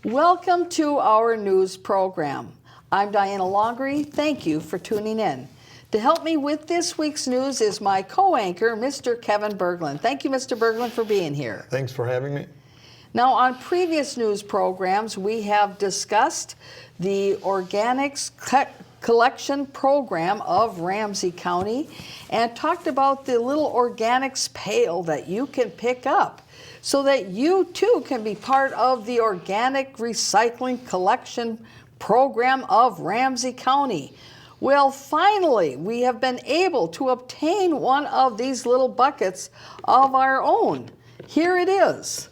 Welcome to our news program. I'm Diana Longry. Thank you for tuning in. To help me with this week's news is my co-anchor, Mr. Kevin Berglund. Thank you, Mr. Berglund, for being here. Thanks for having me. Now, on previous news programs, we have discussed the organics collection program of Ramsey County and talked about the little organics pail that you can pick up so that you too can be part of the organic recycling collection program of Ramsey County. Well, finally, we have been able to obtain one of these little buckets of our own. Here it is,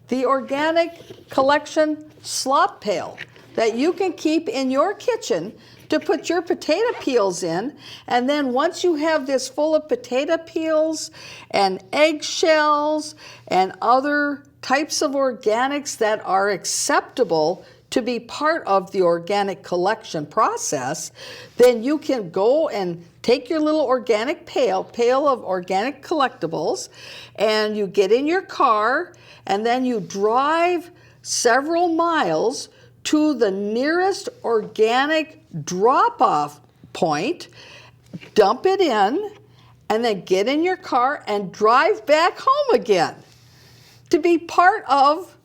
the organic collection slop pail that you can keep in your kitchen to put your potato peels in. And then once you have this full of potato peels and eggshells and other types of organics that are acceptable to be part of the organic collection process, then you can go and take your little organic pail of organic collectibles, and you get in your car, and then you drive several miles to the nearest organic drop-off point, dump it in, and then get in your car and drive back home again to be part of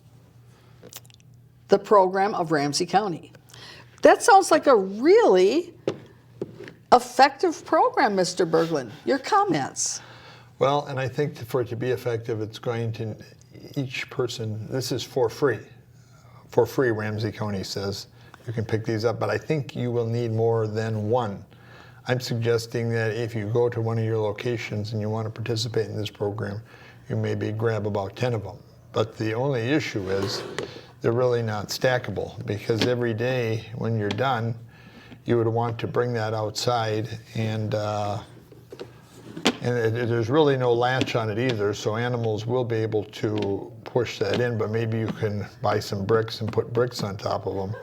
the program of Ramsey County. That sounds like a really effective program, Mr. Berglund. Your comments? Well, and I think for it to be effective, it's going to, each person, this is for free. For free, Ramsey County says you can pick these up, but I think you will need more than one. I'm suggesting that if you go to one of your locations and you want to participate in this program, you maybe grab about 10 of them. But the only issue is they're really not stackable, because every day when you're done, you would want to bring that outside, and there's really no latch on it either, so animals will be able to push that in, but maybe you can buy some bricks and put bricks on top of them.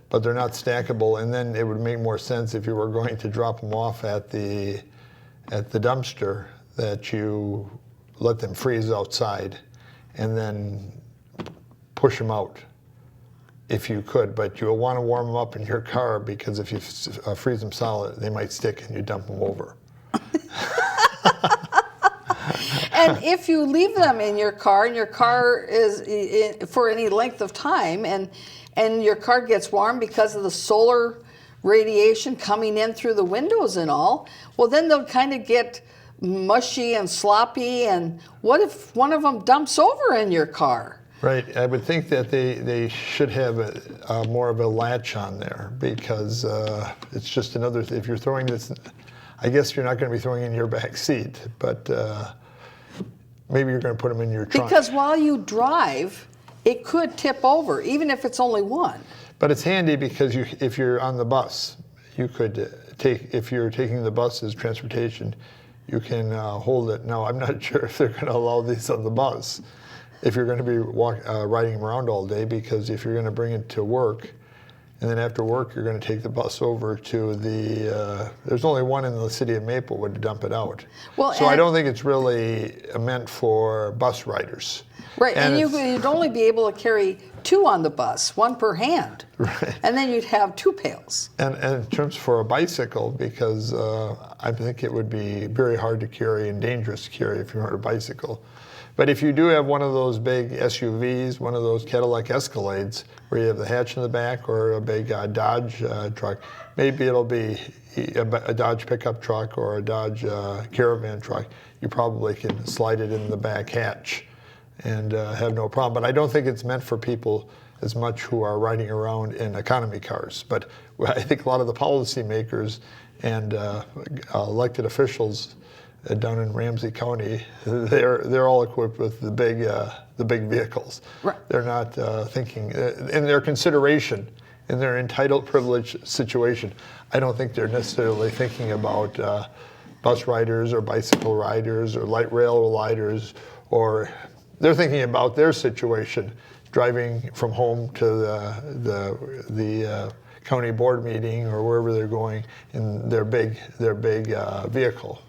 But they're not stackable, and then it would make more sense if you were going to drop them off at the dumpster that you let them freeze outside and then push them out if you could. But you'll want to warm them up in your car, because if you freeze them solid, they might stick and you dump them over. And if you leave them in your car, and your car is for any length of time, and your car gets warm because of the solar radiation coming in through the windows and all, well, then they'll kind of get mushy and sloppy. And what if one of them dumps over in your car? Right. I would think that they should have more of a latch on there, because it's just another, if you're throwing this, I guess you're not going to be throwing it in your back seat, but maybe you're going to put them in your trunk. Because while you drive, it could tip over, even if it's only one. But it's handy because if you're on the bus, you could if you're taking the bus as transportation, you can hold it. Now, I'm not sure if they're going to allow these on the bus if you're going to be riding them around all day, because if you're going to bring it to work, and then after work, you're going to take the bus over to there's only one in the city of Maplewood to dump it out. Well, so I don't think it's really meant for bus riders. Right, and you'd only be able to carry two on the bus, one per hand. Right. And then you'd have two pails. And in terms for a bicycle, because I think it would be very hard to carry and dangerous to carry if you were on a bicycle. But if you do have one of those big SUVs, one of those Cadillac Escalades, where you have the hatch in the back, or a big Dodge truck, maybe it'll be a Dodge pickup truck or a Dodge Caravan truck. You probably can slide it in the back hatch and have no problem. But I don't think it's meant for people as much who are riding around in economy cars. But I think a lot of the policymakers and elected officials down in Ramsey County, they're all equipped with the big vehicles. Right. They're not thinking in their consideration, in their entitled privilege situation. I don't think they're necessarily thinking about bus riders or bicycle riders or light rail riders, or they're thinking about their situation, driving from home to the county board meeting or wherever they're going in their big vehicle,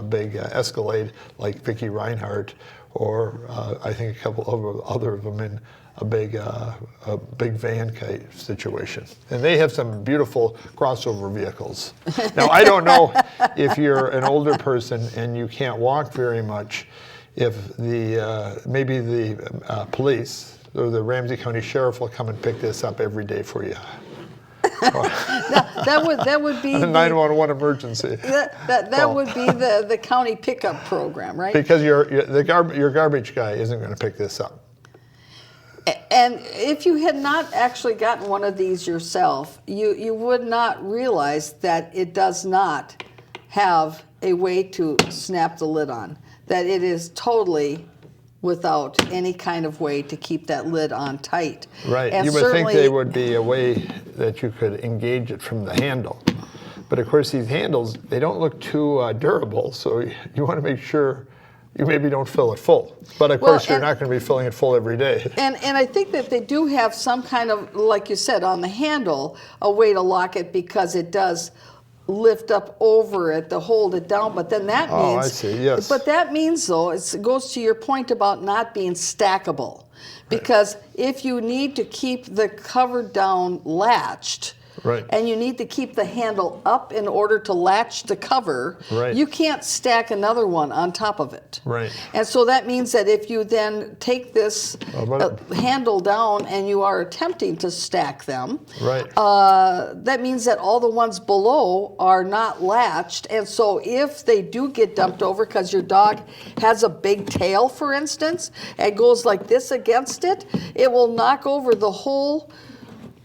big Escalade like Vicki Reinhardt, or I think a couple of other of them in a big van type situation. And they have some beautiful crossover vehicles. Now, I don't know if you're an older person and you can't walk very much, if maybe the police or the Ramsey County Sheriff will come and pick this up every day for you. That would be a 911 emergency. That would be the county pickup program, right? Because your garbage guy isn't going to pick this up. And if you had not actually gotten one of these yourself, you would not realize that it does not have a way to snap the lid on. That it is totally without any kind of way to keep that lid on tight. Right. And you would think there would be a way that you could engage it from the handle. But of course, these handles, they don't look too durable, so you want to make sure you maybe don't fill it full. But of course, you're not going to be filling it full every day. And I think that they do have some kind of, like you said, on the handle, a way to lock it, because it does lift up over it to hold it down. But then that means... Oh, I see, yes. But that means, though, it goes to your point about not being stackable. Because if you need to keep the cover down latched, right, and you need to keep the handle up in order to latch the cover, right, you can't stack another one on top of it. Right. And so that means that if you then take this handle down and you are attempting to stack them, right, that means that all the ones below are not latched. And so if they do get dumped over, because your dog has a big tail, for instance, and goes like this against it, it will knock over the whole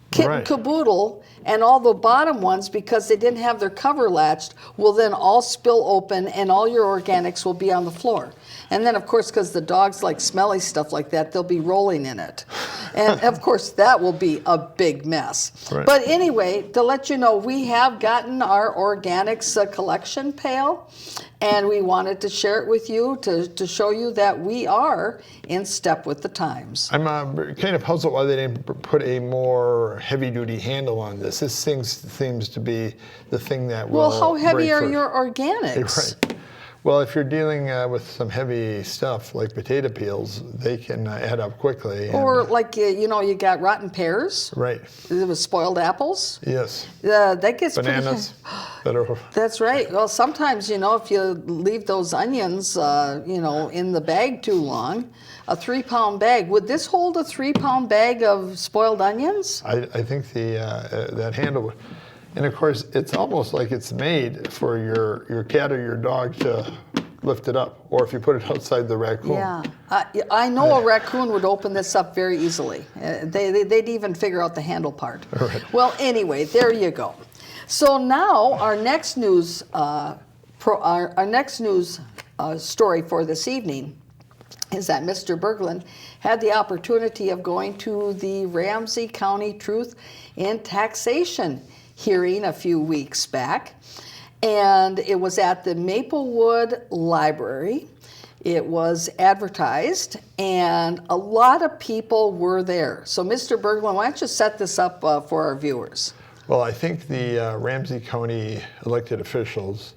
kit and caboodle. And all the bottom ones, because they didn't have their cover latched, will then all spill open, and all your organics will be on the floor. And then, of course, because the dogs like smelly stuff like that, they'll be rolling in it. And, of course, that will be a big mess. Right. But anyway, to let you know, we have gotten our organics collection pail, and we wanted to share it with you to show you that we are in step with the times. I'm kind of puzzled why they didn't put a more heavy-duty handle on this. This thing seems to be the thing that will Well, how heavy break are first. your organics? Right. Well, if you're dealing with some heavy stuff like potato peels, they can add up quickly. Or like, you got rotten pears. Right. With spoiled apples. Yes. That gets bananas. That's right. Well, sometimes, if you leave those onions, in the bag too long, a 3-pound bag. Would this hold a 3-pound bag of spoiled onions? I think that handle would. And of course, it's almost like it's made for your cat or your dog to lift it up, or if you put it outside the raccoon. Yeah, I know a raccoon would open this up very easily. They'd even figure out the handle part. Right. Well, anyway, there you go. So now our next news, story for this evening is that Mr. Berglund had the opportunity of going to the Ramsey County Truth in Taxation hearing a few weeks back, and it was at the Maplewood Library. It was advertised, and a lot of people were there. So, Mr. Berglund, why don't you set this up for our viewers? Well, I think the Ramsey County elected officials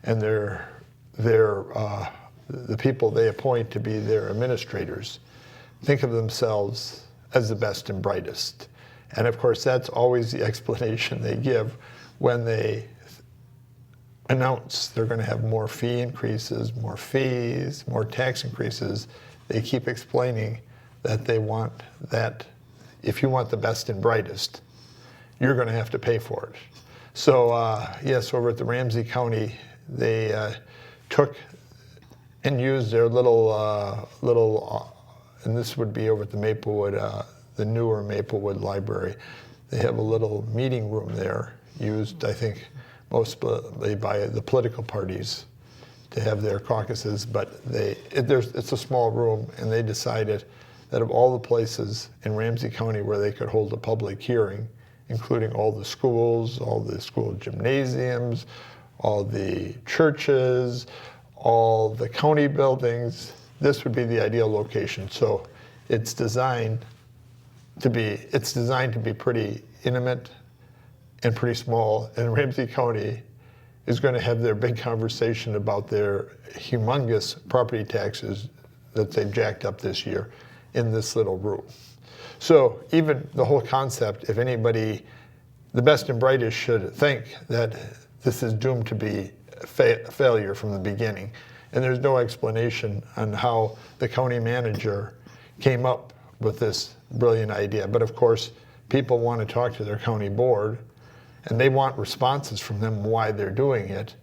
and the people they appoint to be their administrators think of themselves as the best and brightest. And of course, that's always the explanation they give when they announce they're going to have more fee increases, more fees, more tax increases. They keep explaining that they want that if you want the best and brightest, you're going to have to pay for it. So yes, over at the Ramsey County, they took and used their little, and this would be over at the Maplewood, the newer Maplewood Library. They have a little meeting room there, used, I think, mostly by the political parties to have their caucuses, but it's a small room, and they decided that of all the places in Ramsey County where they could hold a public hearing, including all the schools, all the school gymnasiums, all the churches, all the county buildings, this would be the ideal location. So it's designed to be pretty intimate, and pretty small, and Ramsey County is going to have their big conversation about their humongous property taxes that they've jacked up this year in this little room. So even the whole concept, if anybody, the best and brightest should think that this is doomed to be a failure from the beginning. And there's no explanation on how the county manager came up with this brilliant idea. But of course, people want to talk to their county board, and they want responses from them why they're doing it.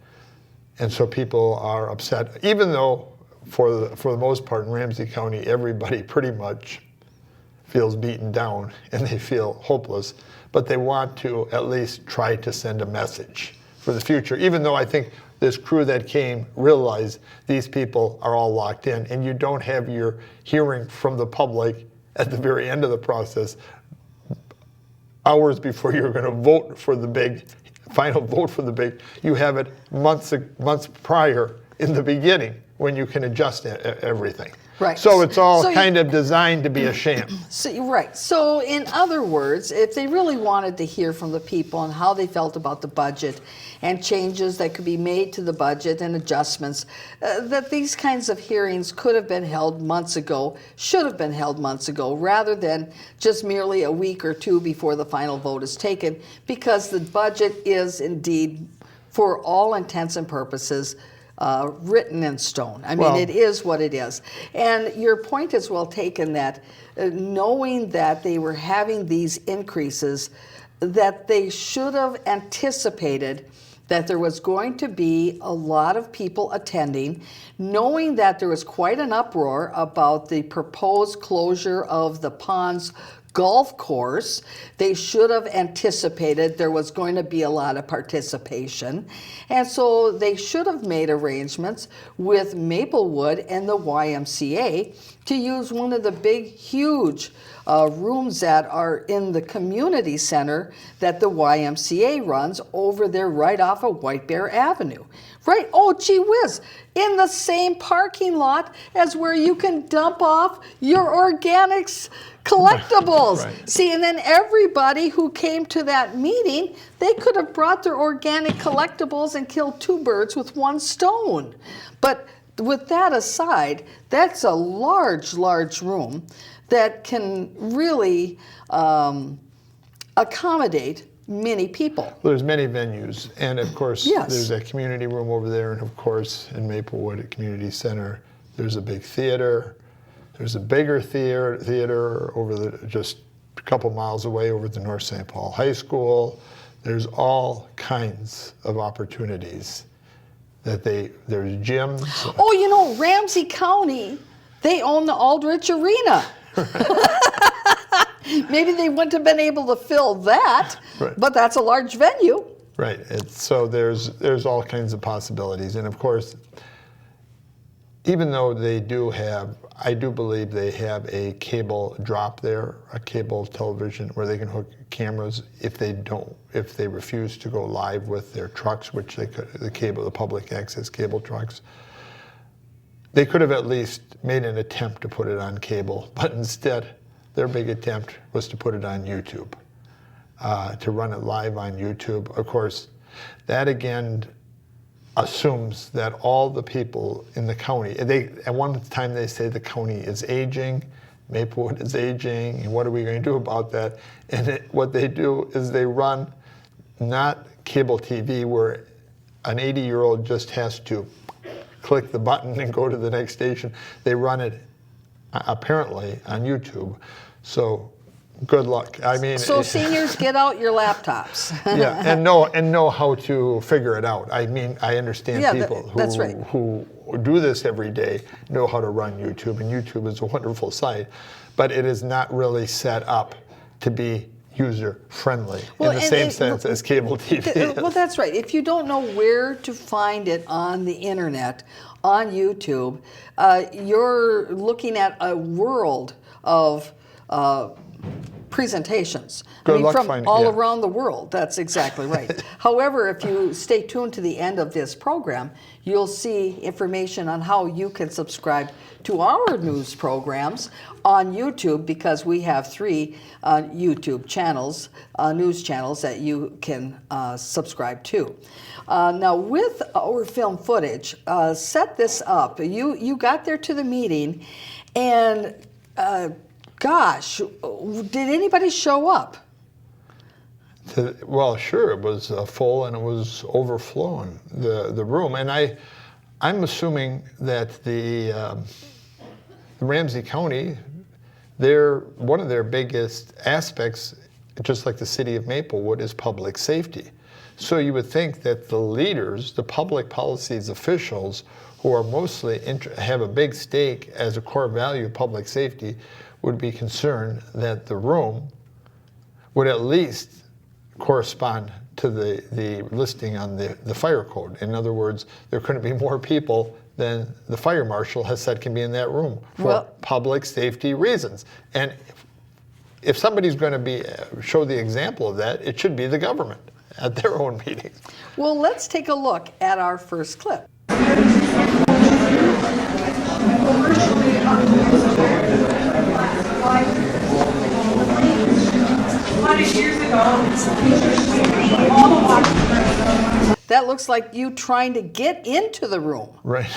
And so people are upset, even though for the most part in Ramsey County, everybody pretty much feels beaten down and they feel hopeless, but they want to at least try to send a message for the future, even though I think this crew that came realized these people are all locked in, and you don't have your hearing from the public at the very end of the process, hours before you're going to vote for the final vote for the big. You have it months prior in the beginning when you can adjust everything. Right. So it's all kind of designed to be a sham. Right. So in other words, if they really wanted to hear from the people and how they felt about the budget and changes that could be made to the budget and adjustments, that these kinds of hearings could have been held months ago, should have been held months ago, rather than just merely a week or two before the final vote is taken, because the budget is indeed, for all intents and purposes, written in stone. I mean, it is what it is. And your point is well taken that knowing that they were having these increases, that they should have anticipated that there was going to be a lot of people attending, knowing that there was quite an uproar about the proposed closure of the Ponds golf course. They should have anticipated there was going to be a lot of participation. And so they should have made arrangements with Maplewood and the YMCA to use one of the big, huge rooms that are in the community center that the YMCA runs over there right off of White Bear Avenue. Right, oh gee whiz, in the same parking lot as where you can dump off your organics collectibles. Right. See, and then everybody who came to that meeting, they could have brought their organic collectibles and killed two birds with one stone. But with that aside, that's a large, large room that can really accommodate many people. Well, there's many venues, and of course, yes, there's a community room over there, and of course, in Maplewood at Community Center, there's a big theater. There's a bigger theater over just a couple miles away over at the North St. Paul High School. There's all kinds of opportunities that there's gyms. Oh, you know, Ramsey County, they own the Aldrich Arena. Maybe they wouldn't have been able to fill that, right, but that's a large venue. Right. So there's all kinds of possibilities. And of course, even though they do have, I do believe they have a cable drop there, a cable television where they can hook cameras if they refuse to go live with their trucks, which they could, the public access cable trucks. They could have at least made an attempt to put it on cable, but instead, their big attempt was to put it on YouTube, to run it live on YouTube. Of course, that again assumes that all the people in the county, at one time they say the county is aging, Maplewood is aging, and what are we going to do about that? And what they do is they run not cable TV where an 80-year-old just has to click the button and go to the next station. They run it apparently on YouTube. So good luck. I mean, so seniors, get out your laptops. Yeah, and know how to figure it out. I mean, I understand people that's right, who do this every day know how to run YouTube, and YouTube is a wonderful site, but it is not really set up to be user-friendly in the same sense as cable TV. Well, that's right. If you don't know where to find it on the internet, on YouTube, you're looking at a world of presentations. Good luck from finding, all around the world. That's exactly right. However, if you stay tuned to the end of this program, you'll see information on how you can subscribe to our news programs on YouTube, because we have 3 YouTube channels, news channels that you can subscribe to. Now, with our film footage, set this up. You got there to the meeting, and gosh, did anybody show up? Well, sure, it was full and it was overflowing, the room. And I'm assuming that the Ramsey County, one of their biggest aspects, just like the city of Maplewood, is public safety. So you would think that the leaders, the public policies officials, who are mostly have a big stake as a core value of public safety, would be concerned that the room would at least correspond to the listing on the fire code. In other words, there couldn't be more people than the fire marshal has said can be in that room for public safety reasons. And if somebody's going to show the example of that, it should be the government at their own meetings. Well, let's take a look at our first clip. 100 years ago, That looks like you trying to get into the room. Right.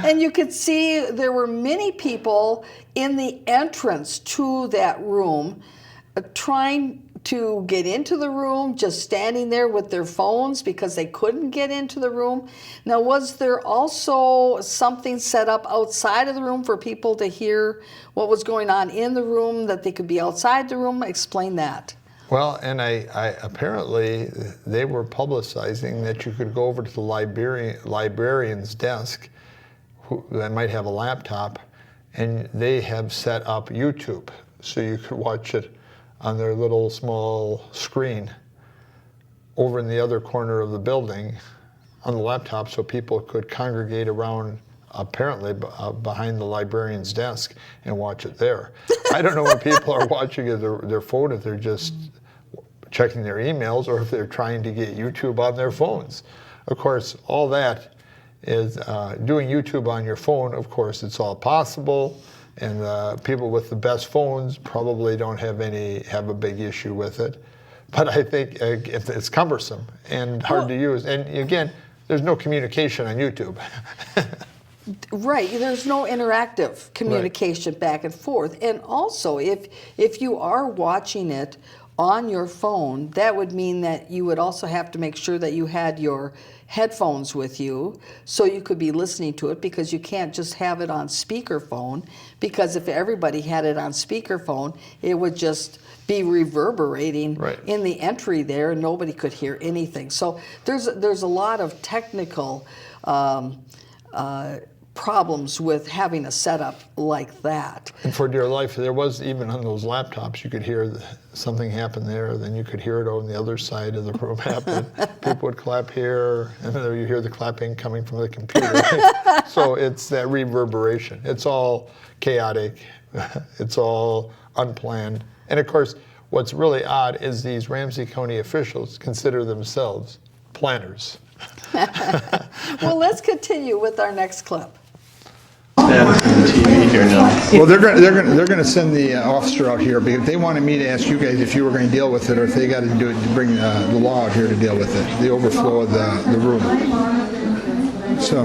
And you could see there were many people in the entrance to that room trying to get into the room, just standing there with their phones because they couldn't get into the room. Now, was there also something set up outside of the room for people to hear what was going on in the room, that they could be outside the room? Explain that. Well, and I apparently they were publicizing that you could go over to the librarian's desk, that might have a laptop, and they have set up YouTube, so you could watch it on their little small screen over in the other corner of the building on the laptop, so people could congregate around, apparently behind the librarian's desk, and watch it there. I don't know when people are watching their phone, if they're just checking their emails or if they're trying to get YouTube on their phones. Of course, all that is doing YouTube on your phone. Of course, it's all possible, and people with the best phones probably don't have a big issue with it. But I think it's cumbersome and hard to use. And again, there's no communication on YouTube. Right, there's no interactive communication back and forth. And also, if you are watching it on your phone, that would mean that you would also have to make sure that you had your headphones with you so you could be listening to it, because you can't just have it on speakerphone, because if everybody had it on speakerphone, it would just be reverberating in the entry there and nobody could hear anything. So there's a lot of technical problems with having a setup like that. And for dear life, there was, even on those laptops, you could hear something happen there, then you could hear it on the other side of the room happen. People would clap here, and then you hear the clapping coming from the computer. So it's that reverberation. It's all chaotic. It's all unplanned. And of course, what's really odd is these Ramsey County officials consider themselves planners. Well, let's continue with our next clip. TV here now. Well, they're going to send the officer out here because they wanted me to ask you guys if you were going to deal with it or if they got to do it to bring the law out here to deal with it, the overflow of the room. So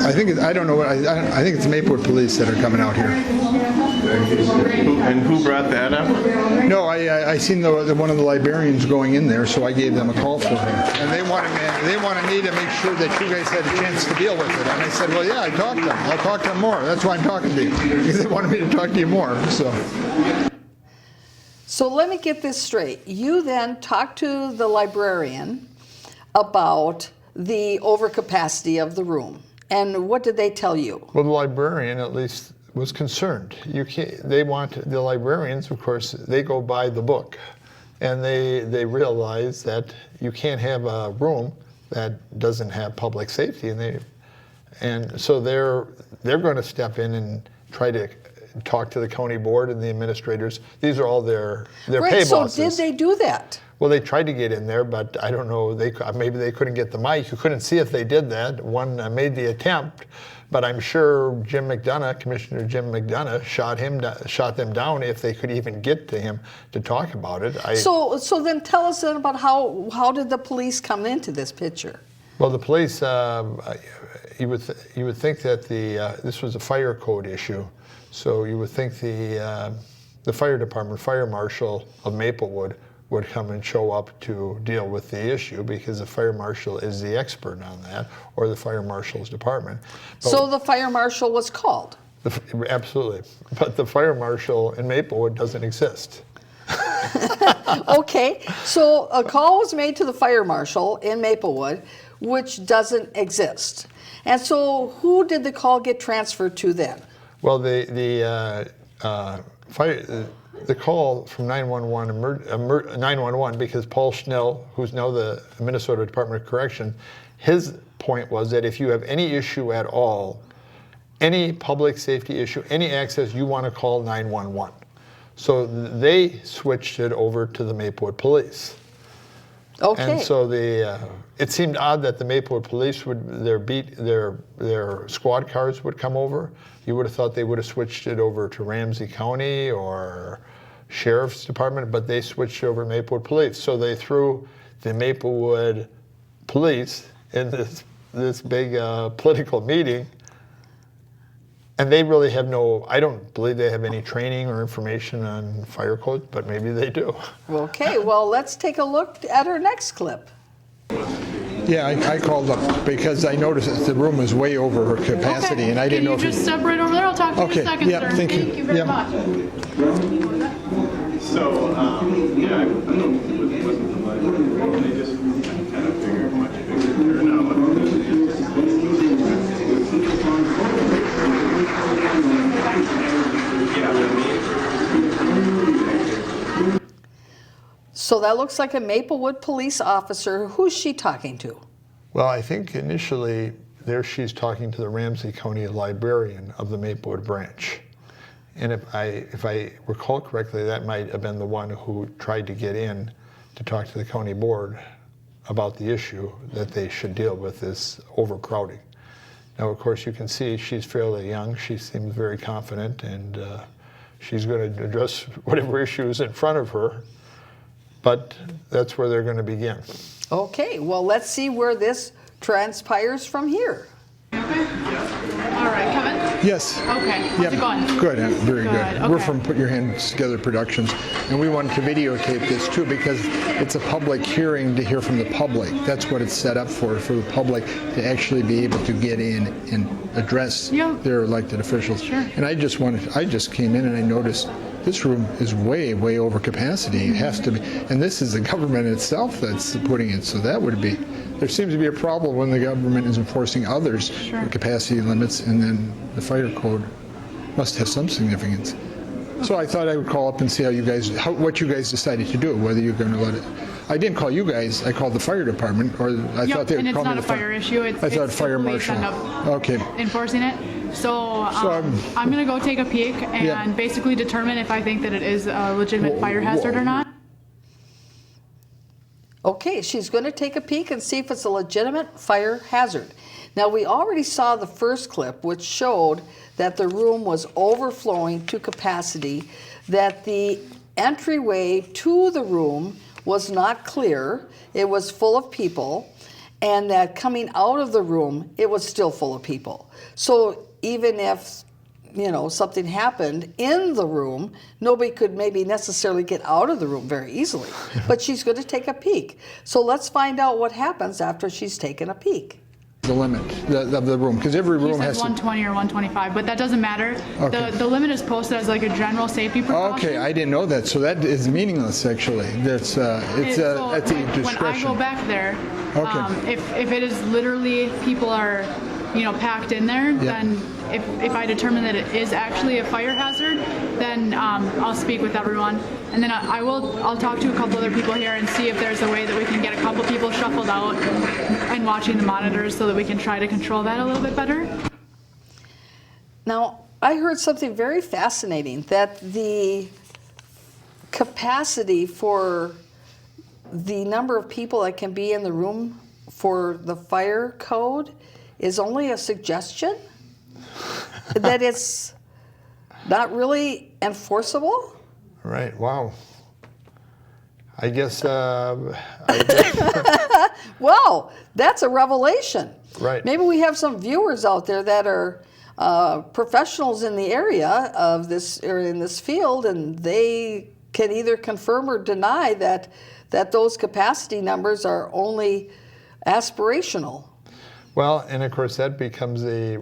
I think I don't know what I think it's Maplewood police that are coming out here. And who brought that up? No, I seen one of the librarians going in there, so I gave them a call for him. And they wanted me to make sure that you guys had a chance to deal with it. And I said, well, yeah, I talked to them. I'll talk to them more. That's why I'm talking to you, because they wanted me to talk to you more. So let me get this straight. You then talked to the librarian about the overcapacity of the room. And what did they tell you? Well, the librarian at least was concerned. The librarians, of course, they go by the book. And they realize that you can't have a room that doesn't have public safety. And so they're going to step in and try to talk to the county board and the administrators. These are all their pay bosses. So did they do that? Well, they tried to get in there, but I don't know. Maybe they couldn't get the mic. You couldn't see if they did that. One made the attempt, but I'm sure Commissioner Jim McDonough, shot them down if they could even get to him to talk about it. So then tell us then about how did the police come into this picture? Well, the police, you would think that this was a fire code issue, so you would think the fire department, fire marshal of Maplewood, would come and show up to deal with the issue because the fire marshal is the expert on that, or the fire marshal's department. But So the fire marshal was called. absolutely, but the fire marshal in Maplewood doesn't exist. Okay, so a call was made to the fire marshal in Maplewood, which doesn't exist. And so who did the call get transferred to then? Well, the call from 911, because Paul Schnell, who's now the Minnesota Department of Correction, his point was that if you have any issue at all, any public safety issue, any access, you want to call 911. So they switched it over to the Maplewood Police. Okay. And so it seemed odd that the Maplewood Police their squad cars would come over. You would have thought they would have switched it over to Ramsey County or Sheriff's Department, but they switched over to Maplewood Police. So they threw the Maplewood Police in this big political meeting. And they really have I don't believe they have any training or information on fire codes, but maybe they do. Okay, well, let's take a look at our next clip. Yeah, I called up because I noticed that the room was way over her capacity, Okay. and I didn't know Can you if just step right over there? I'll talk to you in Okay, a second, yeah, sir. thank you. you very Yeah. much. So, yeah, I don't know if it wasn't the light. They just kind of figured much bigger turnout. So that looks like a Maplewood police officer. Who's she talking to? Well, I think initially there she's talking to the Ramsey County librarian of the Maplewood branch. And if I recall correctly, that might have been the one who tried to get in to talk to the county board about the issue that they should deal with this overcrowding. Now, of course, you can see she's fairly young. She seems very confident, and she's going to address whatever issue is in front of her. But that's where they're going to begin. Okay, well, let's see where this transpires from here. Okay? All right, Kevin? Yes. Okay, how's it going? Good, very good. Good, We're okay. from Put Your Hands Together Productions, and we wanted to videotape this too because it's a public hearing to hear from the public. That's what it's set up for the public to actually be able to get in and address Yep. their elected officials. Sure. And I just came in and I noticed this room is way, way over capacity. It has to be. And this is the government itself that's putting it, so that would be. There seems to be a problem when the government is enforcing others' capacity limits, and then the fire code must have some significance. So I thought I would call up and see what you guys decided to do, whether you're going to let it. I didn't call you guys. I called the fire department, or I thought they would and it's call me not the a fire issue. It's I thought it's fire the police marshal. end up Okay. enforcing it. So, I'm- I'm going to go take a peek and Yeah. basically determine if I think that it is a legitimate fire hazard or not. Okay, she's going to take a peek and see if it's a legitimate fire hazard. Now, we already saw the first clip, which showed that the room was overflowing to capacity, that the entryway to the room was not clear, it was full of people, and that coming out of the room, it was still full of people. So even if something happened in the room, nobody could maybe necessarily get out of the room very easily. But she's going to take a peek. So let's find out what happens after she's taken a peek. The limit of the room, because every He room said has to. 120 or 125, but that doesn't matter. Okay. The limit is posted as like a general safety precaution. Okay, I didn't know that. So that is meaningless, actually. That's it's So at the when I discretion. go back there, Okay. if it is literally people are, packed in there, then if I determine that it is actually a fire hazard, then I'll speak with everyone, and then I'll talk to a couple other people here and see if there's a way that we can get a couple people shuffled out and watching the monitors so that we can try to control that a little bit better. Now, I heard something very fascinating, that the capacity for the number of people that can be in the room for the fire code is only a suggestion? That it's not really enforceable? Right, wow. I guess, Wow, that's a revelation. Right. Maybe we have some viewers out there that are professionals in the area of this or in this field, and they can either confirm or deny that those capacity numbers are only aspirational. well, and of course that becomes a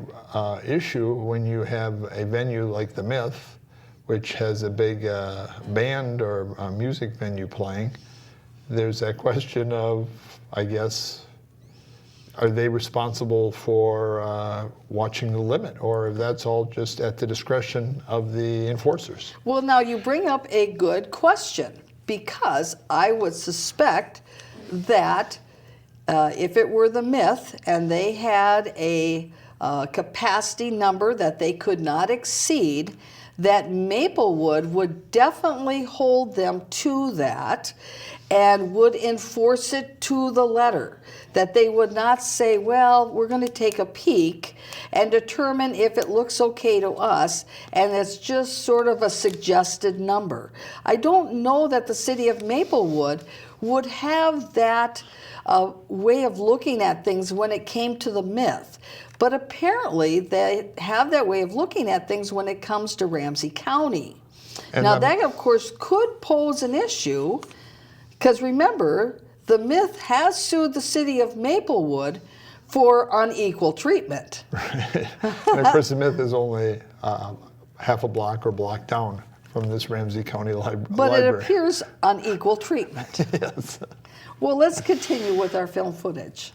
issue when you have a venue like the Myth, which has a big band or a music venue playing. There's that question of, I guess, are they responsible for watching the limit, or if that's all just at the discretion of the enforcers? Well, now you bring up a good question, because I would suspect that if it were the Myth and they had a capacity number that they could not exceed, that Maplewood would definitely hold them to that and would enforce it to the letter. That they would not say, well, we're going to take a peek and determine if it looks okay to us, and it's just sort of a suggested number. I don't know that the city of Maplewood would have that way of looking at things when it came to the Myth. But apparently they have that way of looking at things when it comes to Ramsey County. And now that, of course, could pose an issue, because remember, the Myth has sued the city of Maplewood for unequal treatment. And of course the Myth is only half a block or block down from this Ramsey County library. But it appears unequal treatment. Yes. Well, let's continue with our film footage.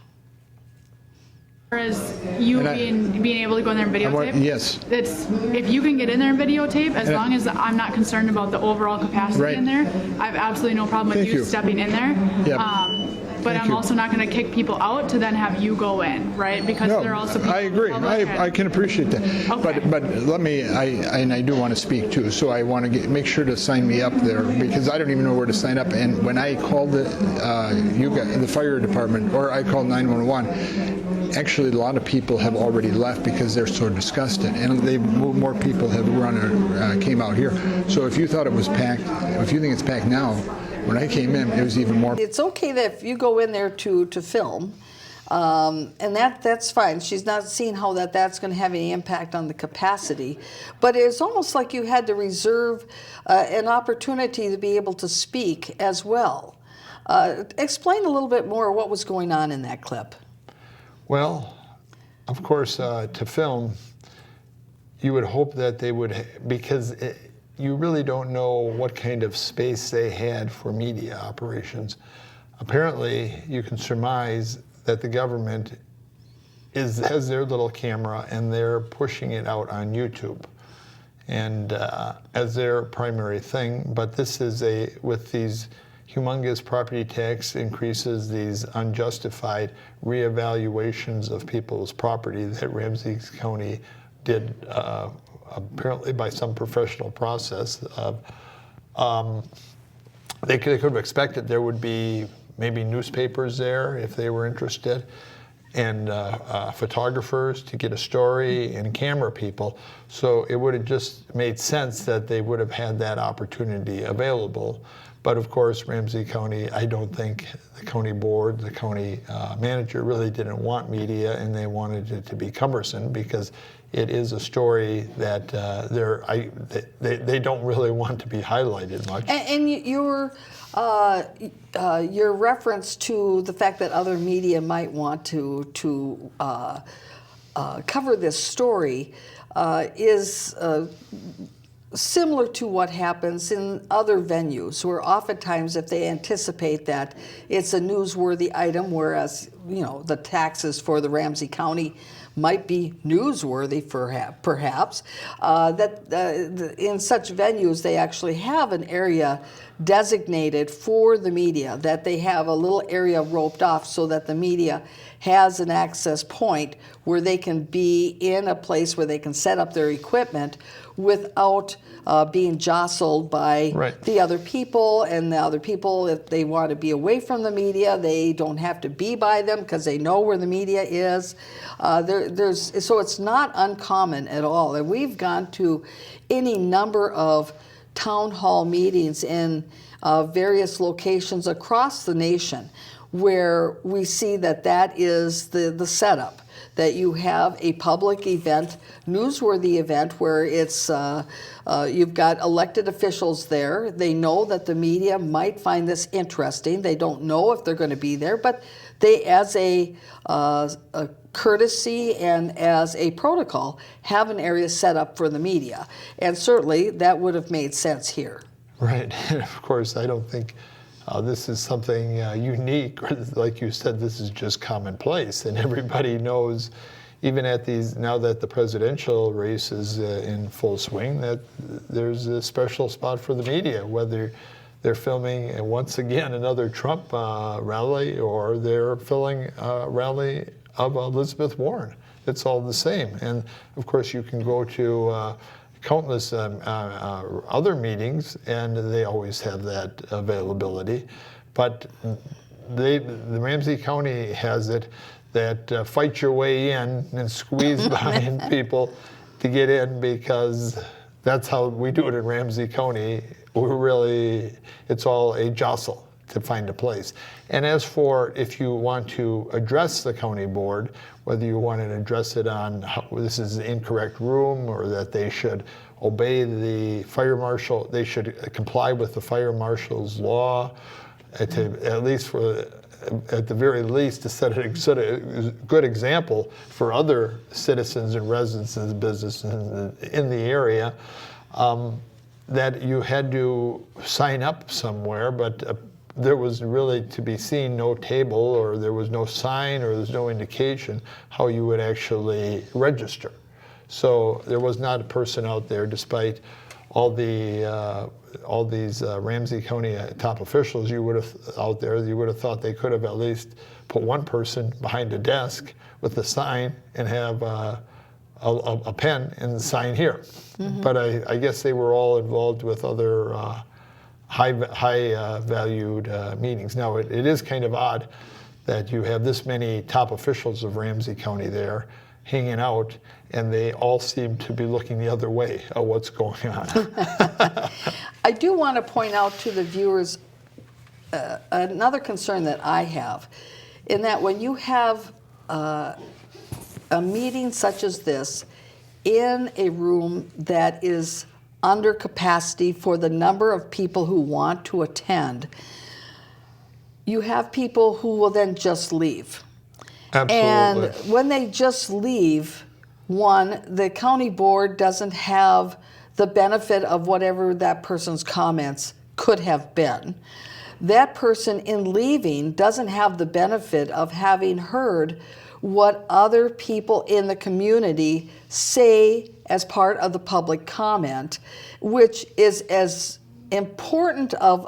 As you being able to go in there and videotape, yes. it's if you can get in there and videotape, as long as I'm not concerned about the overall capacity Right. in there, I have absolutely no problem with Thank you you. stepping in there. Yep. But Thank I'm you. also not going to kick people out to then have you go in, right? Because No, they're also people I agree. in the public I can appreciate that. Okay. But let me, I do want to speak too, so I want to make sure to sign me up there, because I don't even know where to sign up. And when I called the fire department, or I called 911, actually a lot of people have already left because they're so disgusted, and more people have came out here. So if you thought it was packed, if you think it's packed now, when I came in, it was even more. It's okay that if you go in there to film, and that's fine. She's not seeing how that's going to have any impact on the capacity. But it's almost like you had to reserve an opportunity to be able to speak as well. Explain a little bit more what was going on in that clip. Well, of course, to film, you would hope that they would, because you really don't know what kind of space they had for media operations. Apparently, you can surmise that the government has their little camera and they're pushing it out on YouTube and as their primary thing. But this is with these humongous property tax increases, these unjustified reevaluations of people's property that Ramsey County did apparently by some professional process. They could have expected there would be maybe newspapers there if they were interested, and photographers to get a story, and camera people. So it would have just made sense that they would have had that opportunity available. But of course, Ramsey County, I don't think the county board, the county manager really didn't want media, and they wanted it to be cumbersome because it is a story that they don't really want to be highlighted much. And your reference to the fact that other media might want to cover this story is similar to what happens in other venues, where oftentimes if they anticipate that it's a newsworthy item, whereas the taxes for the Ramsey County might be newsworthy perhaps, that in such venues they actually have an area designated for the media, that they have a little area roped off so that the media has an access point where they can be in a place where they can set up their equipment without being jostled by Right. the other people, and the other people, if they want to be away from the media, they don't have to be by them because they know where the media is. So it's not uncommon at all. And we've gone to any number of town hall meetings in various locations across the nation where we see that that is the setup, that you have a public event, newsworthy event, where it's you've got elected officials there. They know that the media might find this interesting. They don't know if they're going to be there, but they, as a courtesy and as a protocol, have an area set up for the media. And certainly that would have made sense here. Right. And of course, I don't think this is something unique, or like you said, this is just commonplace. And everybody knows, even at these, now that the presidential race is in full swing, that there's a special spot for the media, whether they're filming, once again, another Trump rally, or they're filming a rally of Elizabeth Warren. It's all the same. And of course, you can go to countless other meetings, and they always have that availability. But the Ramsey County has it that fight your way in and squeeze behind people to get in, because that's how we do it in Ramsey County. It's all a jostle to find a place. And as for if you want to address the county board, whether you want to address it on how this is the incorrect room, or that they should obey the fire marshal, they should comply with the fire marshal's law, at the very least, to set a good example for other citizens and residents and businesses in the area, that you had to sign up somewhere, but there was really, to be seen, no table, or there was no sign, or there's no indication how you would actually register. So there was not a person out there, despite all these Ramsey County top officials you would have thought they could have at least put one person behind a desk with a sign and have a pen and sign here. Mm-hmm. But I guess they were all involved with other high valued meetings. Now it is kind of odd that you have this many top officials of Ramsey County there hanging out, and they all seem to be looking the other way at what's going on. I do want to point out to the viewers another concern that I have, in that when you have a meeting such as this in a room that is under capacity for the number of people who want to attend, you have people who will then just leave. Absolutely. And when they just leave, one, the county board doesn't have the benefit of whatever that person's comments could have been. That person in leaving doesn't have the benefit of having heard what other people in the community say as part of the public comment, which is as important of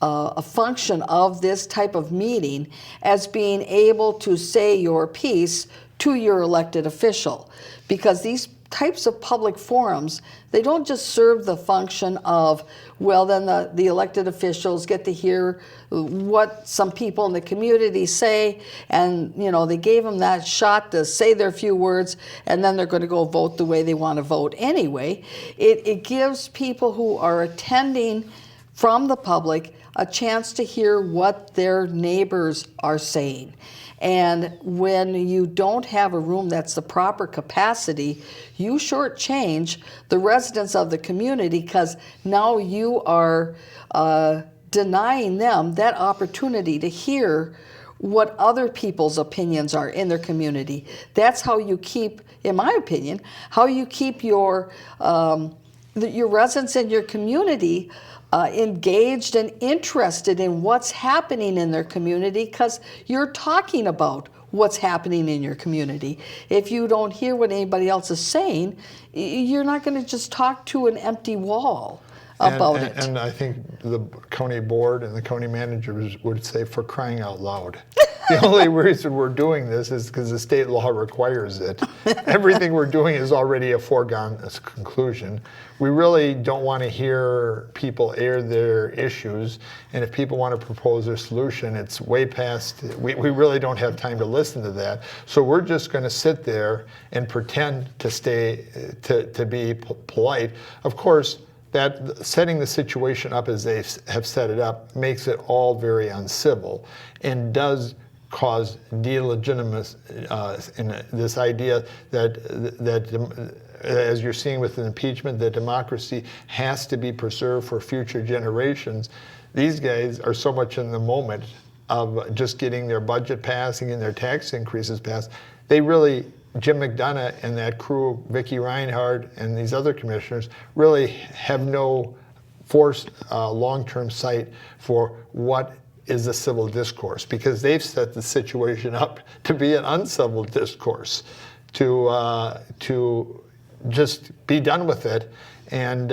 a function of this type of meeting as being able to say your piece to your elected official. Because these types of public forums, they don't just serve the function of, well, then the elected officials get to hear what some people in the community say, and they gave them that shot to say their few words, and then they're going to go vote the way they want to vote anyway. It gives people who are attending from the public a chance to hear what their neighbors are saying. And when you don't have a room that's the proper capacity, you shortchange the residents of the community, because now you are denying them that opportunity to hear what other people's opinions are in their community. That's how you keep, in my opinion, how you keep your residents in your community engaged and interested in what's happening in their community, because you're talking about what's happening in your community. If you don't hear what anybody else is saying, you're not going to just talk to an empty wall about it. And I think the county board and the county managers would say, for crying out loud. The only reason we're doing this is because the state law requires it. Everything we're doing is already a foregone conclusion. We really don't want to hear people air their issues, and if people want to propose a solution, it's way past, we really don't have time to listen to that. So we're just going to sit there and pretend to to be polite. Of course, that setting the situation up as they have set it up makes it all very uncivil and does cause delegitimacy in this idea that as you're seeing with the impeachment, that democracy has to be preserved for future generations. These guys are so much in the moment of just getting their budget passing and their tax increases passed. They really, Jim McDonough and that crew, Vicki Reinhardt and these other commissioners, really have no long-term sight for what is a civil discourse, because they've set the situation up to be an uncivil discourse, to just be done with it and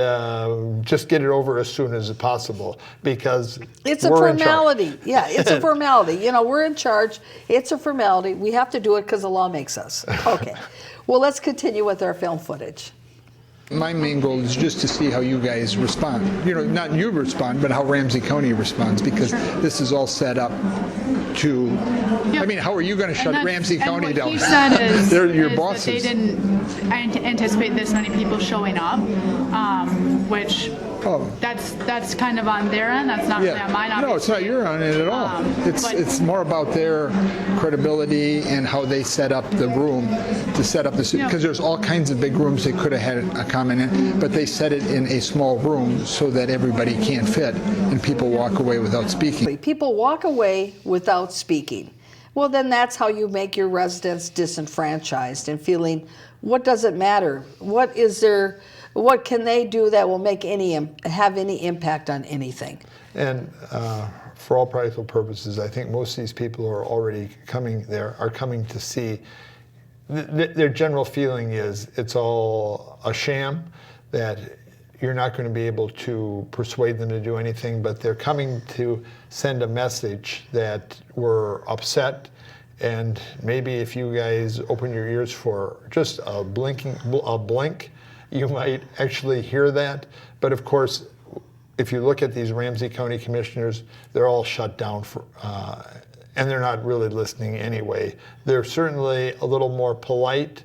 just get it over as soon as possible, because it's a formality. Yeah, it's a formality. You know, we're in charge. It's a formality. We have to do it because the law makes us. Okay. Well, let's continue with our film footage. My main goal is just to see how you guys respond. You know, not you respond, but how Ramsey County responds, because this is all set up to, Yep. I mean, how are you going to shut Ramsey County down? What he said is, They're your is bosses. that they didn't anticipate this many people showing up, which that's kind of on their end. That's not really on mine. No, it's not your on it at all. It's more about their credibility and how they set up the room to set up the, because there's all kinds of big rooms they could have had a comment in, but they set it in a small room so that everybody can't fit and people walk away without speaking. People walk away without speaking. Well, then that's how you make your residents disenfranchised and feeling, what does it matter? What is there? What can they do that will make have any impact on anything? And for all practical purposes, I think most of these people are already coming there, are coming to see. Their general feeling is it's all a sham, that you're not going to be able to persuade them to do anything, but they're coming to send a message that we're upset. And maybe if you guys open your ears for just a blink, you might actually hear that. But of course, if you look at these Ramsey County commissioners, they're all shut down and they're not really listening anyway. They're certainly a little more polite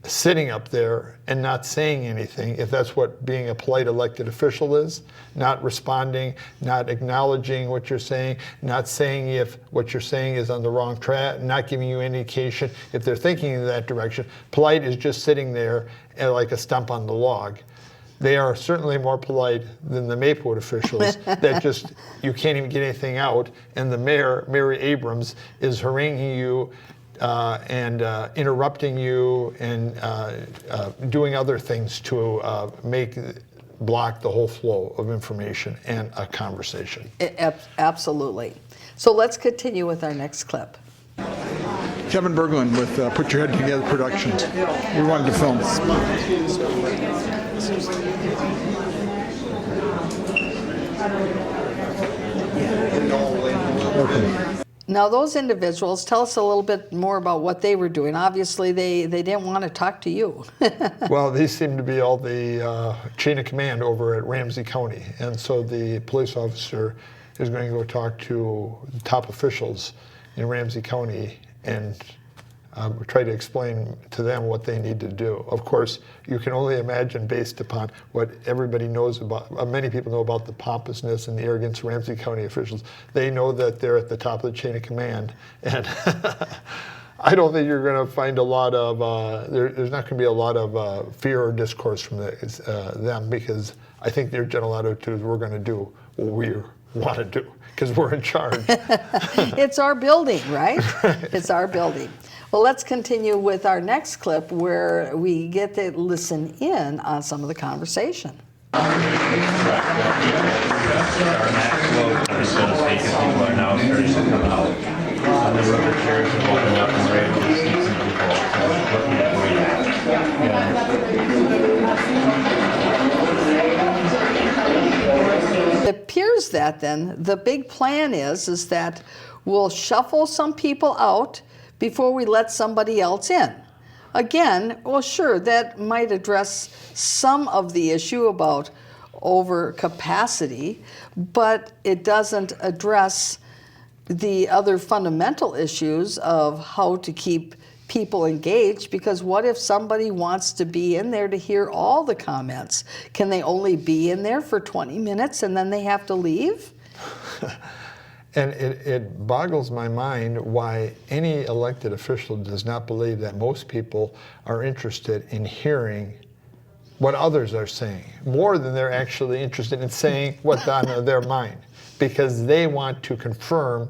sitting up there and not saying anything, if that's what being a polite elected official is, not responding, not acknowledging what you're saying, not saying if what you're saying is on the wrong track, not giving you any indication if they're thinking in that direction. Polite is just sitting there like a stump on the log. They are certainly more polite than the Maplewood officials that just, you can't even get anything out, and the mayor, Mary Abrams, is haranguing you and interrupting you and doing other things to block the whole flow of information and a conversation. Absolutely. So let's continue with our next clip. Kevin Berglund with Put Your Head Together Productions. We wanted to film. Okay. Now, those individuals, tell us a little bit more about what they were doing. Obviously, they didn't want to talk to you. Well, these seem to be all the chain of command over at Ramsey County. And so the police officer is going to go talk to the top officials in Ramsey County and try to explain to them what they need to do. Of course, you can only imagine, based upon what everybody knows about, many people know about the pompousness and the arrogance of Ramsey County officials. They know that they're at the top of the chain of command. And I don't think you're going to find a lot of, there's not going to be a lot of fear or discourse from them, because I think their general attitude is, we're going to do what we want to do, because we're in charge. It's our building, right? It's our building. Well, let's continue with our next clip where we get to listen in on some of the conversation. Our max load, so to speak, as people are now starting to come out. The rubber chairs have opened up and we're able to see some people. So we're looking at It appears that then the big plan is that we'll shuffle some people out before we let somebody else in. Again, well, sure, that might address some of the issue about overcapacity, but it doesn't address the other fundamental issues of how to keep people engaged, because what if somebody wants to be in there to hear all the comments? Can they only be in there for 20 minutes and then they have to leave? And it boggles my mind why any elected official does not believe that most people are interested in hearing what others are saying, more than they're actually interested in saying what's on their mind, because they want to confirm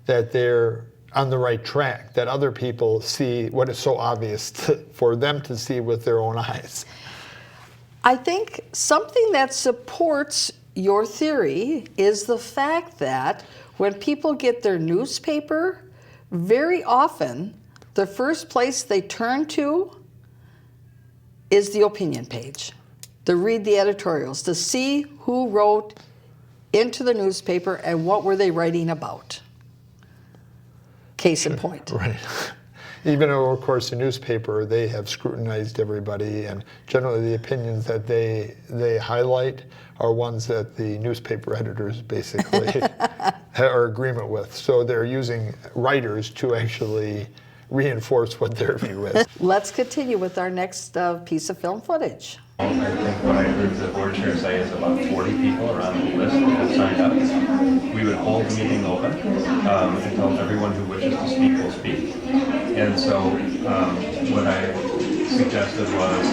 that they're on the right track, that other people see what is so obvious for them to see with their own eyes. I think something that supports your theory is the fact that when people get their newspaper, very often the first place they turn to is the opinion page, to read the editorials, to see who wrote into the newspaper and what were they writing about. Case in point. Right. Even though, of course, the newspaper, they have scrutinized everybody, and generally the opinions that they highlight are ones that the newspaper editors basically are in agreement with. So they're using writers to actually reinforce what their view is. Let's continue with our next piece of film footage. I think what I heard the board chair say is about 40 people are on the list that have signed up. We would hold the meeting open until everyone who wishes to speak will speak. And so what I suggested was,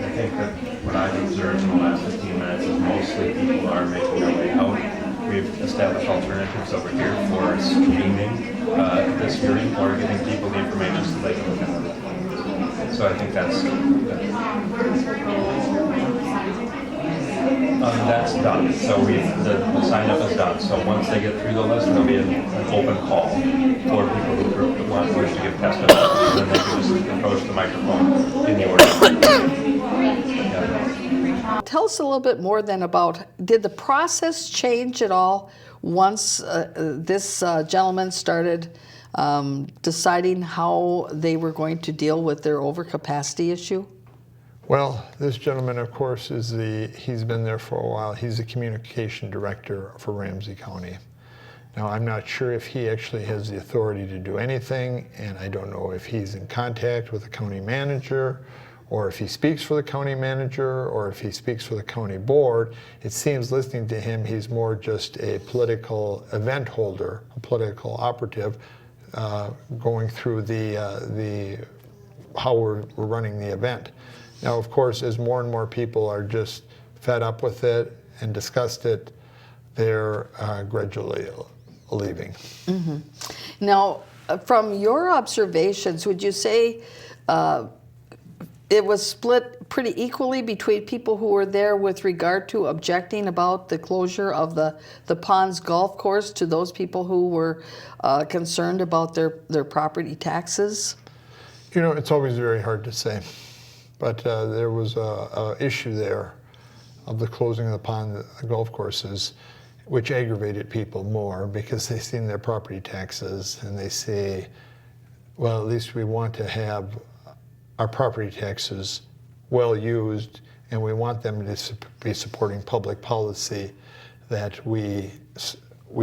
I think that what I've observed in the last 15 minutes is mostly people are making their way out. We've established alternatives over here for streaming this hearing or giving people the information so they can look at it. So I think that's done. So the sign up is done. So once they get through the list, there'll be an open call for people who want to give testimony. And then they can just approach the microphone in the order. Yeah. Tell us a little bit more then about, did the process change at all once this gentleman started deciding how they were going to deal with their overcapacity issue? Well, this gentleman, of course, he's been there for a while. He's the communication director for Ramsey County. Now, I'm not sure if he actually has the authority to do anything, and I don't know if he's in contact with the county manager, or if he speaks for the county manager, or if he speaks for the county board. It seems, listening to him, he's more just a political event holder, a political operative, going through how we're running the event. Now, of course, as more and more people are just fed up with it and discussed it, they're gradually leaving. Mm-hmm. Now, from your observations, would you say it was split pretty equally between people who were there with regard to objecting about the closure of the Ponds Golf Course to those people who were concerned about their property taxes? You know, it's always very hard to say. But there was a issue there of the closing of the pond golf courses, which aggravated people more because they've seen their property taxes and they say, well, at least we want to have our property taxes well used, and we want them to be supporting public policy that we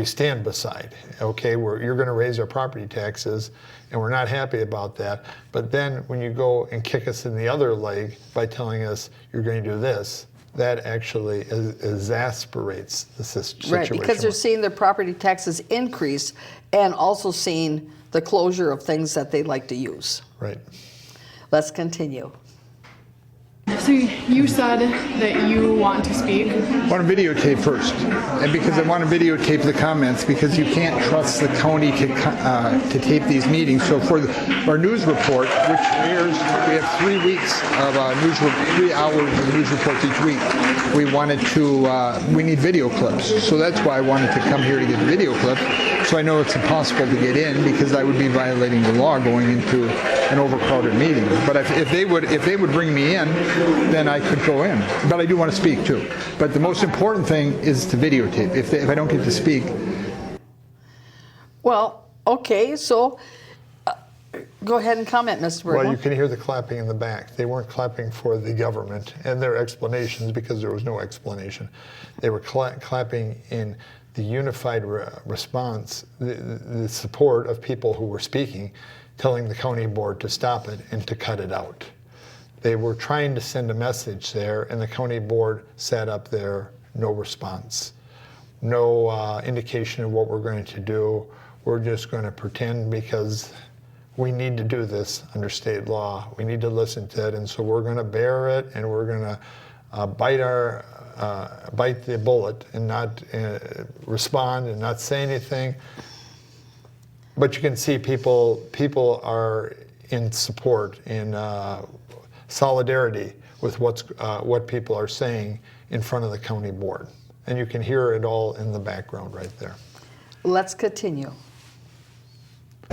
stand beside. Okay, you're going to raise our property taxes, and we're not happy about that. But then when you go and kick us in the other leg by telling us you're going to do this, that actually exasperates the situation. Right, because they're seeing their property taxes increase and also seeing the closure of things that they like to use. Right. Let's continue. So you said that you want to speak. I want to videotape first, and because I want to videotape the comments, because you can't trust the county to tape these meetings. So for our news report, which airs, we have 3 weeks of 3 hours of news reports each week. We need video clips, so that's why I wanted to come here to get the video clips. So I know it's impossible to get in because I would be violating the law going into an overcrowded meeting. But if they would bring me in, then I could go in. But I do want to speak too. But the most important thing is to videotape. If I don't get to speak. Well, Okay, so go ahead and comment, Mr. Bergman. Well, you can hear the clapping in the back. They weren't clapping for the government and their explanations because there was no explanation. They were clapping in the unified response, the support of people who were speaking, telling the county board to stop it and to cut it out. They were trying to send a message there, and the county board sat up there, no response. No indication of what we're going to do. We're just going to pretend because we need to do this under state law. We need to listen to it, and so we're going to bear it, and we're going to bite the bullet and not respond and not say anything. But you can see people are in support, in solidarity with what people are saying in front of the county board, and you can hear it all in the background right there. Let's continue.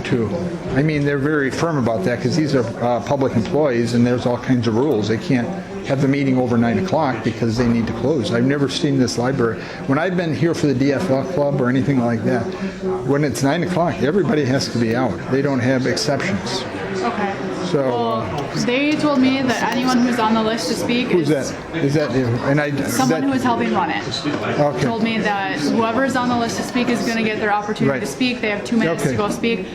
Too. I mean, they're very firm about that because these are public employees and there's all kinds of rules. They can't have the meeting over 9 o'clock because they need to close. I've never seen this library. When I've been here for the DFL club or anything like that, when it's 9 o'clock, everybody has to be out. They don't have exceptions. Okay. So, well, they told me that anyone who's on the list to speak who's that? Is that someone who is helping run it. Okay. Told me that whoever is on the list to speak is going to get their opportunity to speak. They have 2 minutes to go speak.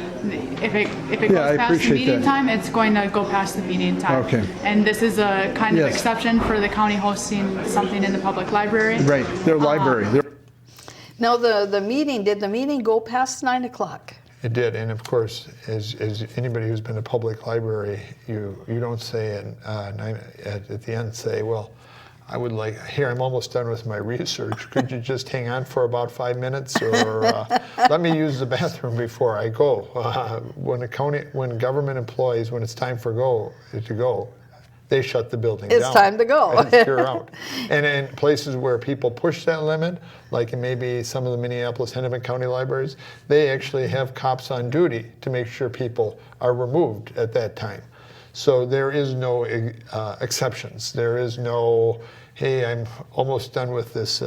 If it goes past the meeting time, it's going to go past the meeting time. Okay. And this is a kind of exception for the county hosting something in the public library. Right. Their library. Now, did the meeting go past 9 o'clock? It did, and of course, as anybody who's been to public library, you don't say at the end, say, well, I would like, here, I'm almost done with my research. Could you just hang on for about 5 minutes, or let me use the bathroom before I go? When government employees, when it's time to go, they shut the building down. It's time to go. And clear out. And in places where people push that limit, like in maybe some of the Minneapolis, Hennepin County libraries, they actually have cops on duty to make sure people are removed at that time. So there is no exceptions. There is no, hey, I'm almost done with this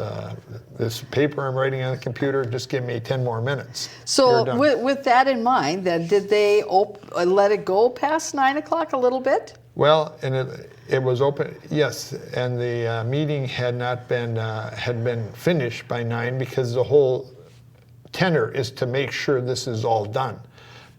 paper I'm writing on the computer, just give me 10 more minutes. So with that in mind, then, did they let it go past 9 o'clock a little bit? Well, and it was open, yes, and the meeting had been finished by 9 because the whole tenor is to make sure this is all done.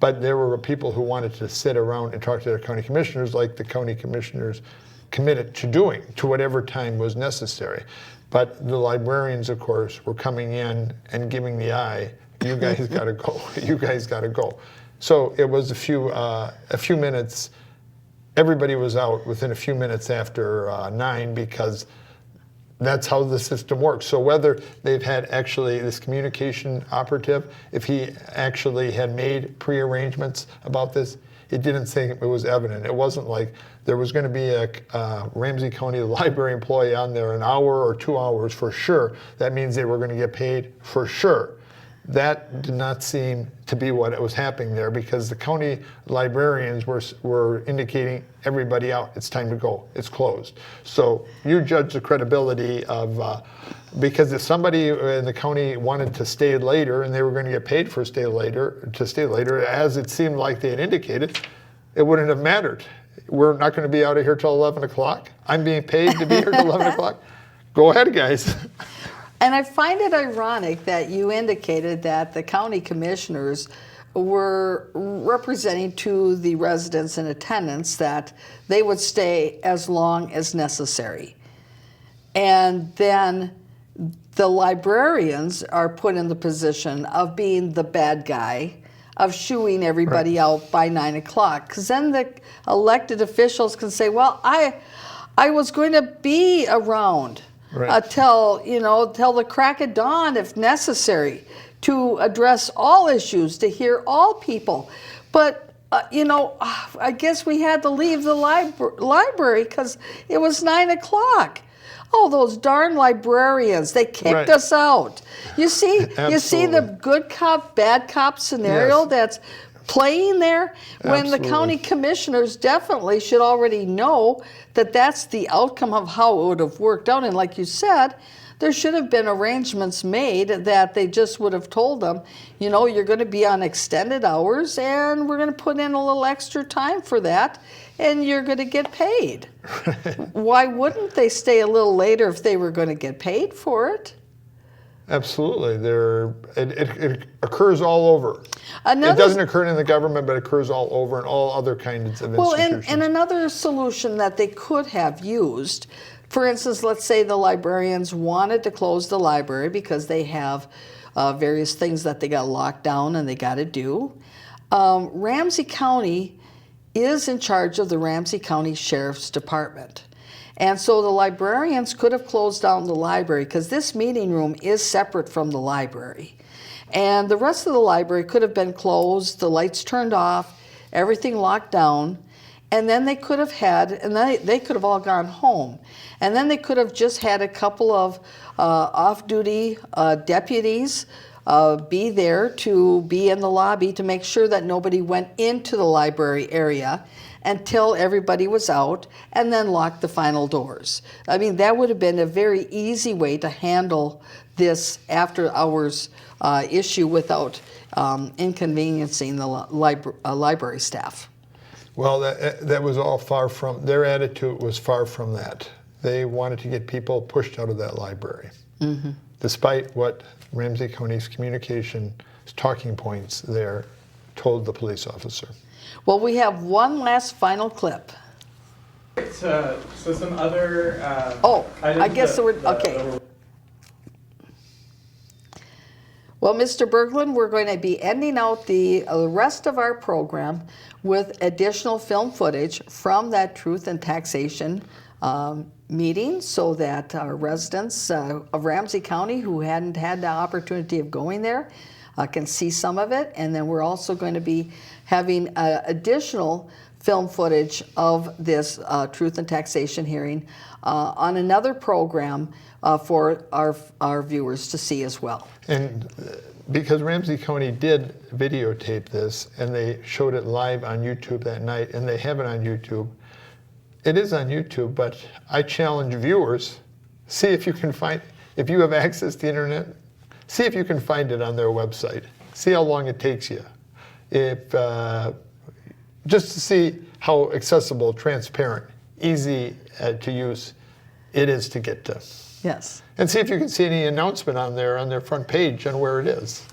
But there were people who wanted to sit around and talk to their county commissioners, like the county commissioners committed to doing, to whatever time was necessary. But the librarians, of course, were coming in and giving the eye, you guys gotta go, you guys gotta go. So it was a few minutes. Everybody was out within a few minutes after 9 because that's how the system works. So whether they've had actually this communication operative, if he actually had made pre-arrangements about this, it didn't say it was evident. It wasn't like there was going to be a Ramsey County library employee on there an hour or 2 hours for sure. That means they were going to get paid for sure. That did not seem to be what was happening there because the county librarians were indicating everybody out. It's time to go. It's closed. So you judge the credibility of, because if somebody in the county wanted to stay later and they were going to get paid for stay later, as it seemed like they had indicated, it wouldn't have mattered. We're not going to be out of here till 11 o'clock. I'm being paid to be here till 11 o'clock. Go ahead, guys. And I find it ironic that you indicated that the county commissioners were representing to the residents in attendance that they would stay as long as necessary. And then the librarians are put in the position of being the bad guy, of shooing everybody out by 9 o'clock. Because then the elected officials can say, well, I was going to be around. Right. Till the crack of dawn if necessary, to address all issues, to hear all people. But I guess we had to leave the library because it was 9 o'clock. Oh, those darn librarians! They kicked us out. You see the good cop, bad cop scenario that's playing there, when the county commissioners definitely should already know that that's the outcome of how it would have worked out. And like you said, there should have been arrangements made that they just would have told them, you know, you're going to be on extended hours and we're going to put in a little extra time for that and you're going to get paid. Why wouldn't they stay a little later if they were going to get paid for it? Absolutely. It occurs all over. It doesn't occur in the government, but it occurs all over in all other kinds of institutions. And another solution that they could have used, for instance, let's say the librarians wanted to close the library because they have various things that they got locked down and they got to do. Ramsey County is in charge of the Ramsey County Sheriff's Department. And so the librarians could have closed down the library because this meeting room is separate from the library. And the rest of the library could have been closed, the lights turned off, everything locked down, and then they could have had, and then they could have all gone home. And then they could have just had a couple of off-duty deputies be there to be in the lobby to make sure that nobody went into the library area until everybody was out, and then lock the final doors. I mean, that would have been a very easy way to handle this after-hours issue without inconveniencing the library staff. Well, that was all far from, their attitude was far from that. They wanted to get people pushed out of that library, despite what Ramsey County's communication talking points there told the police officer. Well, we have one last final clip. So some other I guess there were, okay. Well, Mr. Berglund, we're going to be ending out the rest of our program with additional film footage from that Truth and Taxation meeting so that our residents of Ramsey County who hadn't had the opportunity of going there can see some of it. And then we're also going to be having additional film footage of this Truth and Taxation hearing on another program for our viewers to see as well. And because Ramsey County did videotape this and they showed it live on YouTube that night, and they have it on YouTube, it is on YouTube, but I challenge viewers, see if you can find, if you have access to the internet, see if you can find it on their website. See how long it takes you. If just to see how accessible, transparent, easy to use it is to get to. Yes. And see if you can see any announcement on their front page on where it is.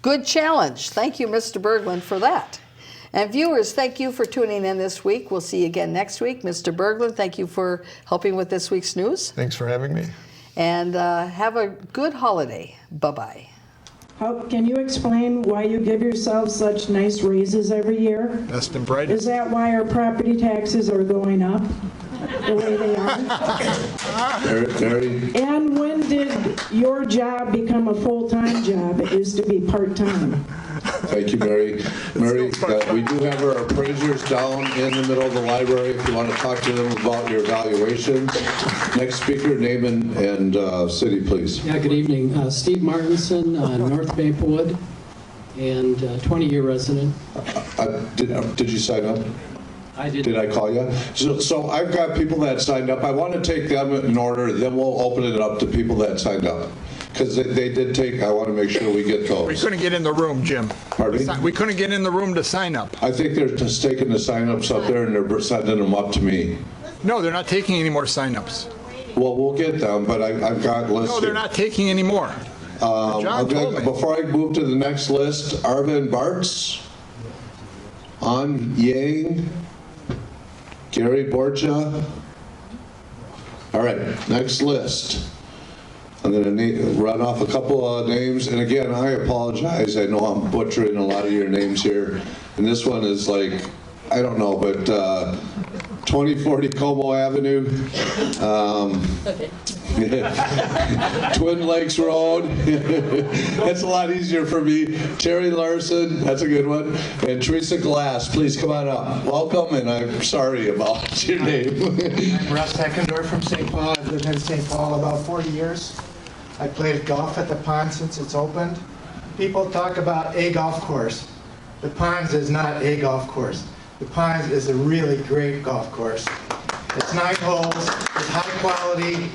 Good challenge. Thank you, Mr. Berglund, for that. And viewers, thank you for tuning in this week. We'll see you again next week. Mr. Berglund, thank you for helping with this week's news. Thanks for having me. And have a good holiday. Bye-bye. Can you explain why you give yourselves such nice raises every year? Best and brightest. Is that why our property taxes are going up the way they are? Mary. And when did your job become a full-time job? It used to be part-time. Thank you, Mary. Mary, we do have our appraisers down in the middle of the library if you want to talk to them about your evaluations. Next speaker, name and city, please. Yeah, good evening. Steve Martinson, North Maplewood, and 20-year resident. Did you sign up? I did. Did I call you? So I've got people that signed up. I want to take them in order, then we'll open it up to people that signed up. Because they did take, I want to make sure we get those. We couldn't get in the room, Jim. Pardon me? We couldn't get in the room to sign up. I think they're just taking the sign-ups up there and they're sending them up to me. No, they're not taking any more sign-ups. Well, we'll get them, but I've got lists. No, they're not taking any more. John told me. Before I move to the next list, Arvin Bartz, An Yang, Gary Borja. All right, next list. I'm going to run off a couple of names, and again, I apologize. I know I'm butchering a lot of your names here, and this one is like, I don't know, but 2040 Como Avenue, Twin Lakes Road. That's a lot easier for me. Terry Larson, that's a good one, and Teresa Glass. Please come on up. Welcome, and I'm sorry about your name. I'm Russ Heckendorf from St. Paul. I've lived in St. Paul about 40 years. I played golf at the pond since it's opened. People talk about a golf course. The Ponds is not a golf course. The Ponds is a really great golf course. It's 9 holes, it's high quality,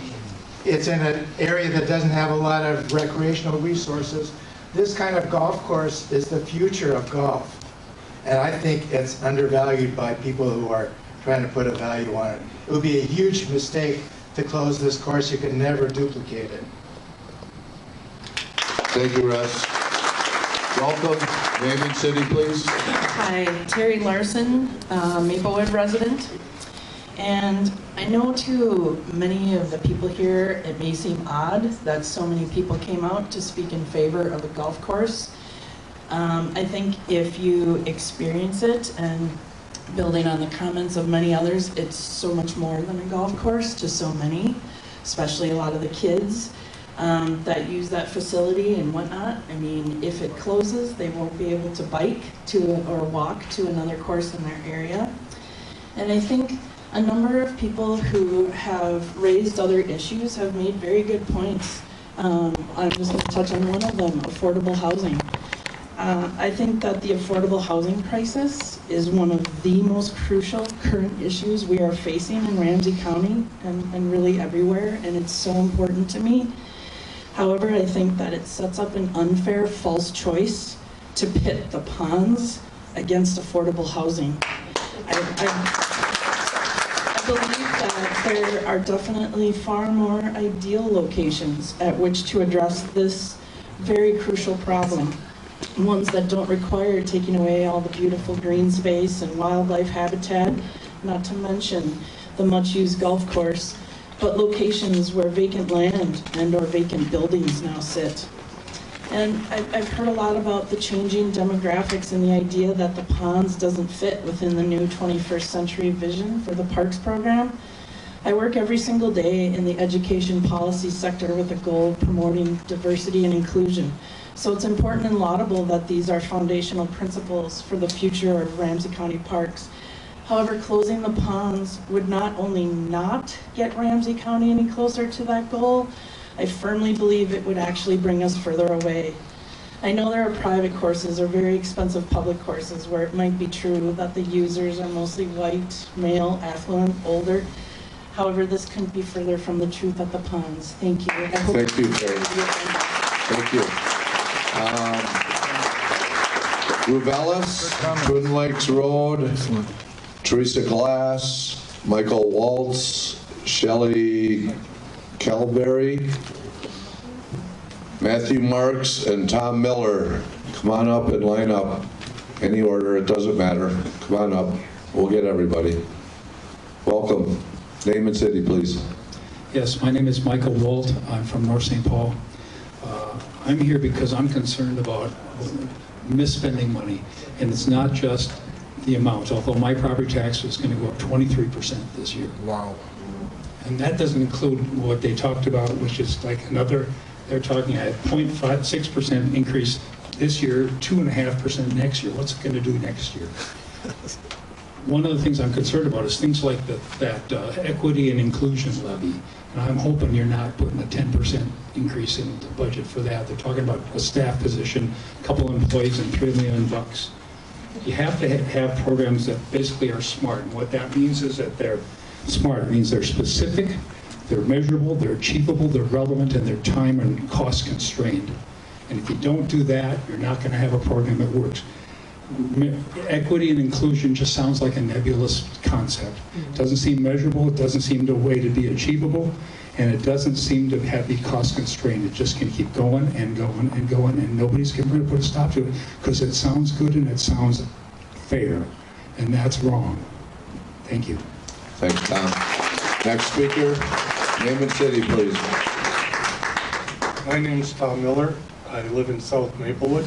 It's in an area that doesn't have a lot of recreational resources. This kind of golf course is the future of golf. And I think it's undervalued by people who are trying to put a value on it. It would be a huge mistake to close this course. You can never duplicate it. Thank you, Russ. Welcome. Name and city, please. Hi, Terry Larson, Maplewood resident. And I know to many of the people here, it may seem odd that so many people came out to speak in favor of a golf course. I think if you experience it, and building on the comments of many others, it's so much more than a golf course to so many, especially a lot of the kids that use that facility and whatnot. I mean, if it closes, they won't be able to bike to or walk to another course in their area. And I think a number of people who have raised other issues have made very good points. I'm just going to touch on one of them, affordable housing. I think that the affordable housing crisis is one of the most crucial current issues we are facing in Ramsey County and really everywhere, and it's so important to me. However, I think that it sets up an unfair, false choice to pit the ponds against affordable housing. I believe that there are definitely far more ideal locations at which to address this very crucial problem. Ones that don't require taking away all the beautiful green space and wildlife habitat, not to mention the much-used golf course, but locations where vacant land and or vacant buildings now sit. And I've heard a lot about the changing demographics and the idea that the ponds doesn't fit within the new 21st century vision for the parks program. I work every single day in the education policy sector with the goal of promoting diversity and inclusion. So it's important and laudable that these are foundational principles for the future of Ramsey County parks. However, closing the ponds would not only not get Ramsey County any closer to that goal, I firmly believe it would actually bring us further away. I know there are private courses or very expensive public courses where it might be true that the users are mostly white, male, affluent, older. However, this couldn't be further from the truth at the ponds. Thank you. Thank you, Terry. Thank you. Ruvelis, Twin Lakes Road, Teresa Glass, Michael Waltz, Shelley Calberry, Matthew Marks, and Tom Miller. Come on up and line up. Any order, it doesn't matter. Come on up. We'll get everybody. Welcome. Name and city, please. Yes, my name is Michael Wolt. I'm from North St. Paul. I'm here because I'm concerned about misspending money, and it's not just the amount, although my property tax is going to go up 23% this year. Wow. And that doesn't include what they talked about, which is like another, they're talking at 0.56% increase this year, 2.5% next year. What's it going to do next year? One of the things I'm concerned about is things like that equity and inclusion levy. And I'm hoping you're not putting a 10% increase in the budget for that. They're talking about a staff position, a couple of employees, and $3 million. You have to have programs that basically are smart. And what that means is that they're smart. It means they're specific, they're measurable, they're achievable, they're relevant, and they're time and cost constrained. And if you don't do that, you're not going to have a program that works. Equity and inclusion just sounds like a nebulous concept. It doesn't seem measurable, it doesn't seem a way to be achievable, and it doesn't seem to be cost constrained. It just can keep going and going and going, and nobody's going to put a stop to it because it sounds good and it sounds fair, and that's wrong. Thank you. Thanks, Tom. Next speaker, name and city, please. My name is Tom Miller. I live in South Maplewood.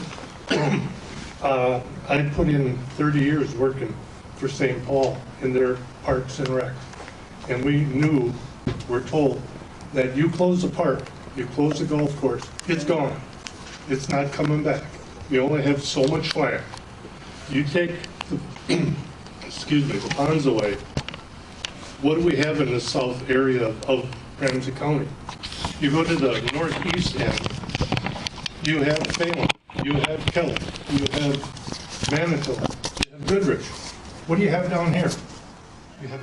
I put in 30 years working for St. Paul in their parks and rec. And we're told that you close the park, you close the golf course, it's gone. It's not coming back. You only have so much land. You take the, the ponds away. What do we have in the south area of Ramsey County? You go to the northeast end, you have Phelan, you have Kelly, you have Manitoba, you have Goodrich. What do you have down here? You have